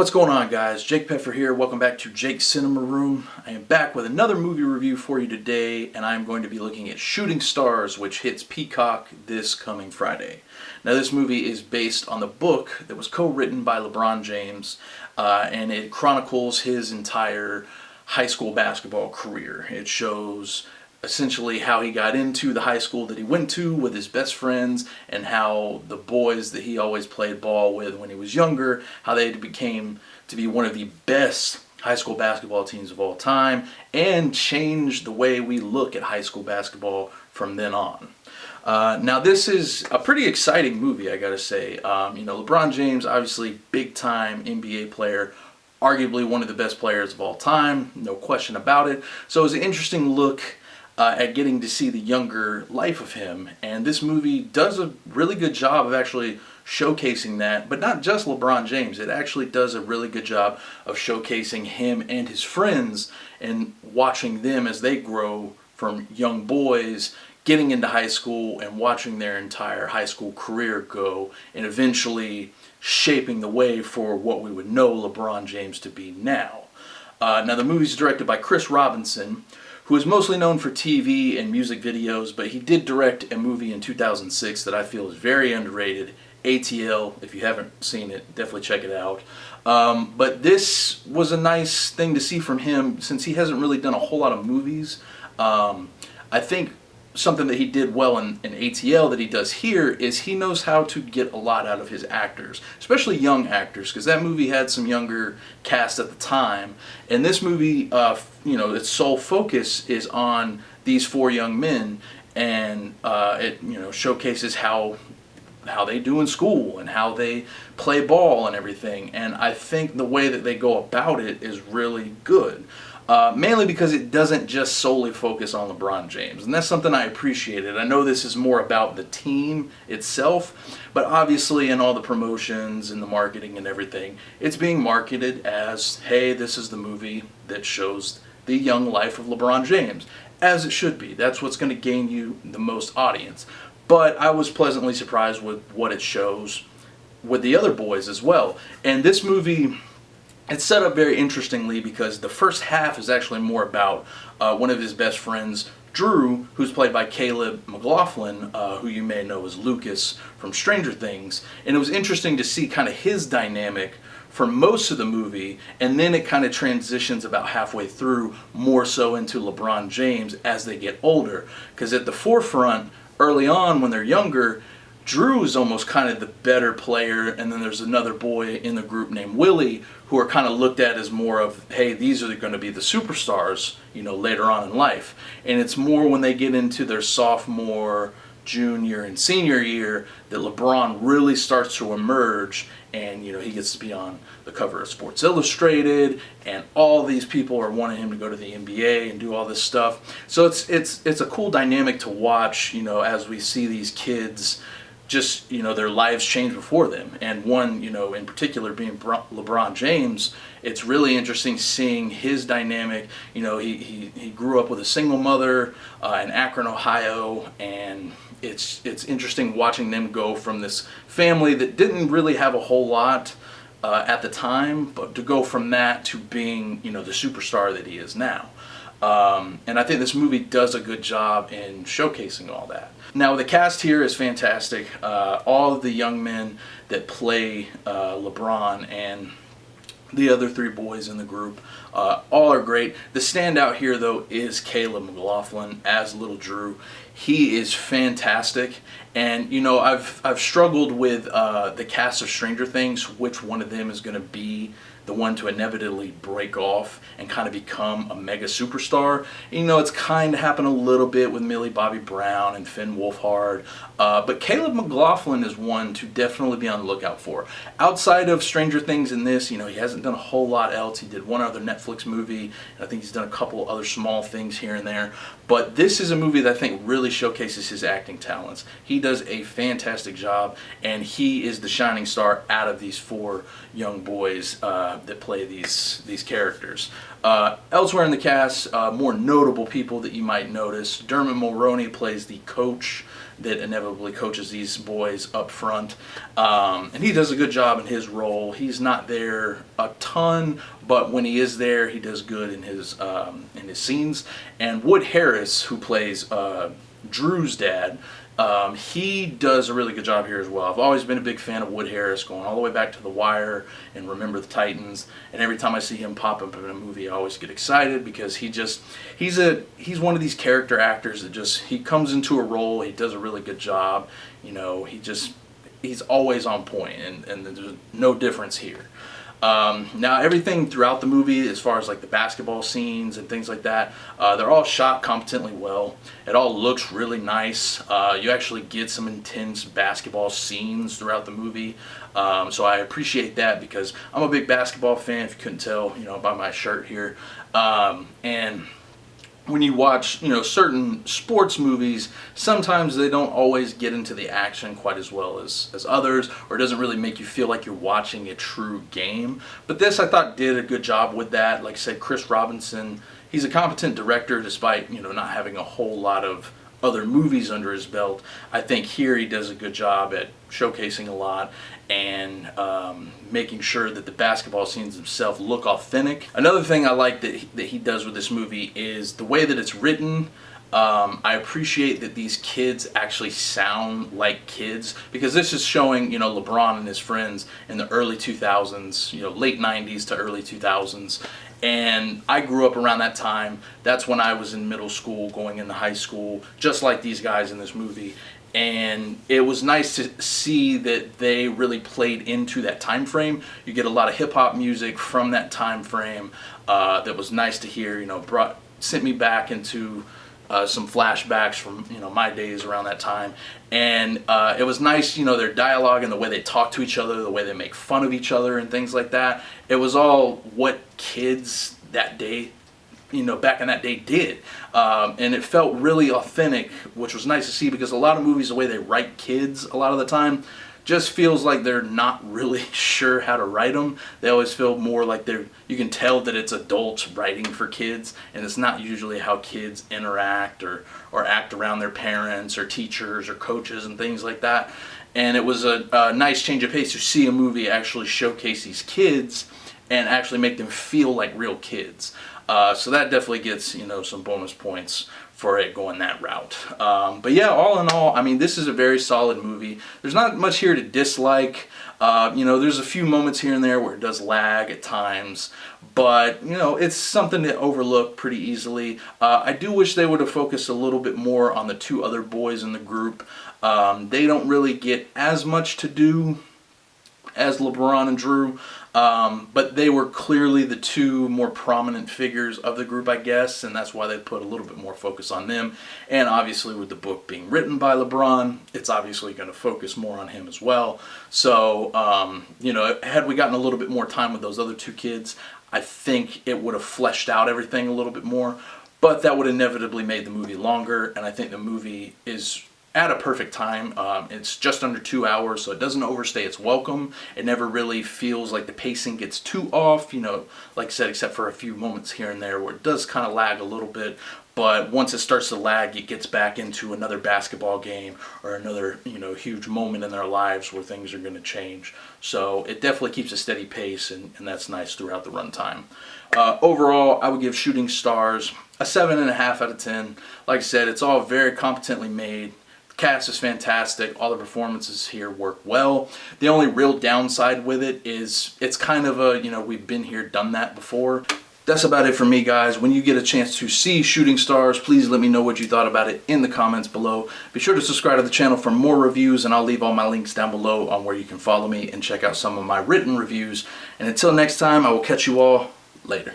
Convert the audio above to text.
What's going on, guys? Jake Peffer here. Welcome back to Jake's Cinema Room. I am back with another movie review for you today, and I'm going to be looking at Shooting Stars, which hits Peacock this coming Friday. Now, this movie is based on the book that was co-written by LeBron James, and it chronicles his entire high school basketball career. It shows essentially how he got into the high school that he went to with his best friends, and how the boys that he always played ball with when he was younger, how they became to be one of the best high school basketball teams of all time, and changed the way we look at high school basketball from then on. Now, this is a pretty exciting movie, I gotta say. LeBron James, obviously big-time NBA player, arguably one of the best players of all time, no question about it. So it was an interesting look at getting to see the younger life of him, and this movie does a really good job of actually showcasing that, but not just LeBron James. It actually does a really good job of showcasing him and his friends and watching them as they grow from young boys getting into high school and watching their entire high school career go and eventually shaping the way for what we would know LeBron James to be now. Now, the movie's directed by Chris Robinson, who is mostly known for TV and music videos, but he did direct a movie in 2006 that I feel is very underrated, ATL. If you haven't seen it, definitely check it out. But this was a nice thing to see from him, since he hasn't really done a whole lot of movies. I think something that he did well in ATL that he does here is he knows how to get a lot out of his actors, especially young actors, because that movie had some younger cast at the time. And this movie, its sole focus is on these four young men, and it showcases how they do in school and how they play ball and everything. And I think the way that they go about it is really good. Mainly because it doesn't just solely focus on LeBron James, and that's something I appreciated. I know this is more about the team itself, but obviously in all the promotions and the marketing and everything, it's being marketed as, hey, this is the movie that shows the young life of LeBron James, as it should be. That's what's going to gain you the most audience. But I was pleasantly surprised with what it shows with the other boys as well. And this movie, it's set up very interestingly, because the first half is actually more about one of his best friends, Drew, who's played by Caleb McLaughlin, who you may know as Lucas from Stranger Things. And it was interesting to see kind of his dynamic for most of the movie, and then it kind of transitions about halfway through more so into LeBron James as they get older. Because at the forefront, early on when they're younger, Drew is almost kind of the better player, and then there's another boy in the group named Willie, who are kind of looked at as more of, hey, these are going to be the superstars, later on in life. And it's more when they get into their sophomore, junior, and senior year that LeBron really starts to emerge, and he gets to be on the cover of Sports Illustrated, and all these people are wanting him to go to the NBA and do all this stuff. So it's a cool dynamic to watch, as we see these kids just, their lives change before them. And one, in particular being LeBron James, it's really interesting seeing his dynamic. He grew up with a single mother in Akron, Ohio, and it's interesting watching them go from this family that didn't really have a whole lot at the time, but to go from that to being, the superstar that he is now. And I think this movie does a good job in showcasing all that. Now, the cast here is fantastic. All of the young men that play LeBron and the other three boys in the group, all are great. The standout here, though, is Caleb McLaughlin as Little Drew. He is fantastic. And, I've struggled with the cast of Stranger Things, which one of them is going to be the one to inevitably break off and kind of become a mega superstar. It's kind of happened a little bit with Millie Bobby Brown and Finn Wolfhard, but Caleb McLaughlin is one to definitely be on the lookout for. Outside of Stranger Things in this, he hasn't done a whole lot else. He did one other Netflix movie, and I think he's done a couple other small things here and there. But this is a movie that I think really showcases his acting talents. He does a fantastic job, and he is the shining star out of these four young boys that play these characters. Elsewhere in the cast, more notable people that you might notice: Dermot Mulroney plays the coach that inevitably coaches these boys up front, and he does a good job in his role. He's not there a ton, but when he is there, he does good in his scenes. And Wood Harris, who plays Drew's dad, he does a really good job here as well. I've always been a big fan of Wood Harris, going all the way back to The Wire and Remember the Titans. And every time I see him pop up in a movie, I always get excited, because he's one of these character actors that he comes into a role, he does a really good job. You know, he's always on point, and there's no difference here. Now, everything throughout the movie, as far as like the basketball scenes and things like that, they're all shot competently well. It all looks really nice. You actually get some intense basketball scenes throughout the movie. So I appreciate that, because I'm a big basketball fan, if you couldn't tell, by my shirt here. And when you watch, certain sports movies, sometimes they don't always get into the action quite as well as others, or it doesn't really make you feel like you're watching a true game. But this, I thought, did a good job with that. Like I said, Chris Robinson, he's a competent director despite, not having a whole lot of other movies under his belt. I think here he does a good job at showcasing a lot and making sure that the basketball scenes themselves look authentic. Another thing I like that he does with this movie is the way that it's written. I appreciate that these kids actually sound like kids, because this is showing, LeBron and his friends in the early 2000s, late 90s to early 2000s. And I grew up around that time. That's when I was in middle school, going into high school, just like these guys in this movie. And it was nice to see that they really played into that time frame. You get a lot of hip-hop music from that time frame that was nice to hear. Sent me back into some flashbacks from my days around that time. And it was nice, their dialogue and the way they talk to each other, the way they make fun of each other and things like that. It was all what kids that day, back in that day did. And it felt really authentic, which was nice to see, because a lot of movies, the way they write kids a lot of the time, just feels like they're not really sure how to write them. They always feel more like you can tell that it's adults writing for kids, and it's not usually how kids interact or act around their parents or teachers or coaches and things like that. And it was a nice change of pace to see a movie actually showcase these kids and actually make them feel like real kids. So that definitely gets, some bonus points for it going that route. But yeah, all in all, I mean, this is a very solid movie. There's not much here to dislike. There's a few moments here and there where it does lag at times, but, it's something to overlook pretty easily. I do wish they would have focused a little bit more on the two other boys in the group. They don't really get as much to do as LeBron and Drew, but they were clearly the two more prominent figures of the group, I guess, and that's why they put a little bit more focus on them. And obviously, with the book being written by LeBron, it's obviously going to focus more on him as well. So, had we gotten a little bit more time with those other two kids, I think it would have fleshed out everything a little bit more, but that would inevitably made the movie longer, and I think the movie is at a perfect time. It's just under 2 hours, so it doesn't overstay its welcome. It never really feels like the pacing gets too off, like I said, except for a few moments here and there where it does kind of lag a little bit. But once it starts to lag, it gets back into another basketball game or another, huge moment in their lives where things are going to change. So it definitely keeps a steady pace, and that's nice throughout the runtime. Overall, I would give Shooting Stars a 7.5 out of 10. Like I said, it's all very competently made. Cast is fantastic. All the performances here work well. The only real downside with it is it's kind of a, we've been here, done that before. That's about it for me, guys. When you get a chance to see Shooting Stars, please let me know what you thought about it in the comments below. Be sure to subscribe to the channel for more reviews, and I'll leave all my links down below on where you can follow me and check out some of my written reviews. And until next time, I will catch you all later.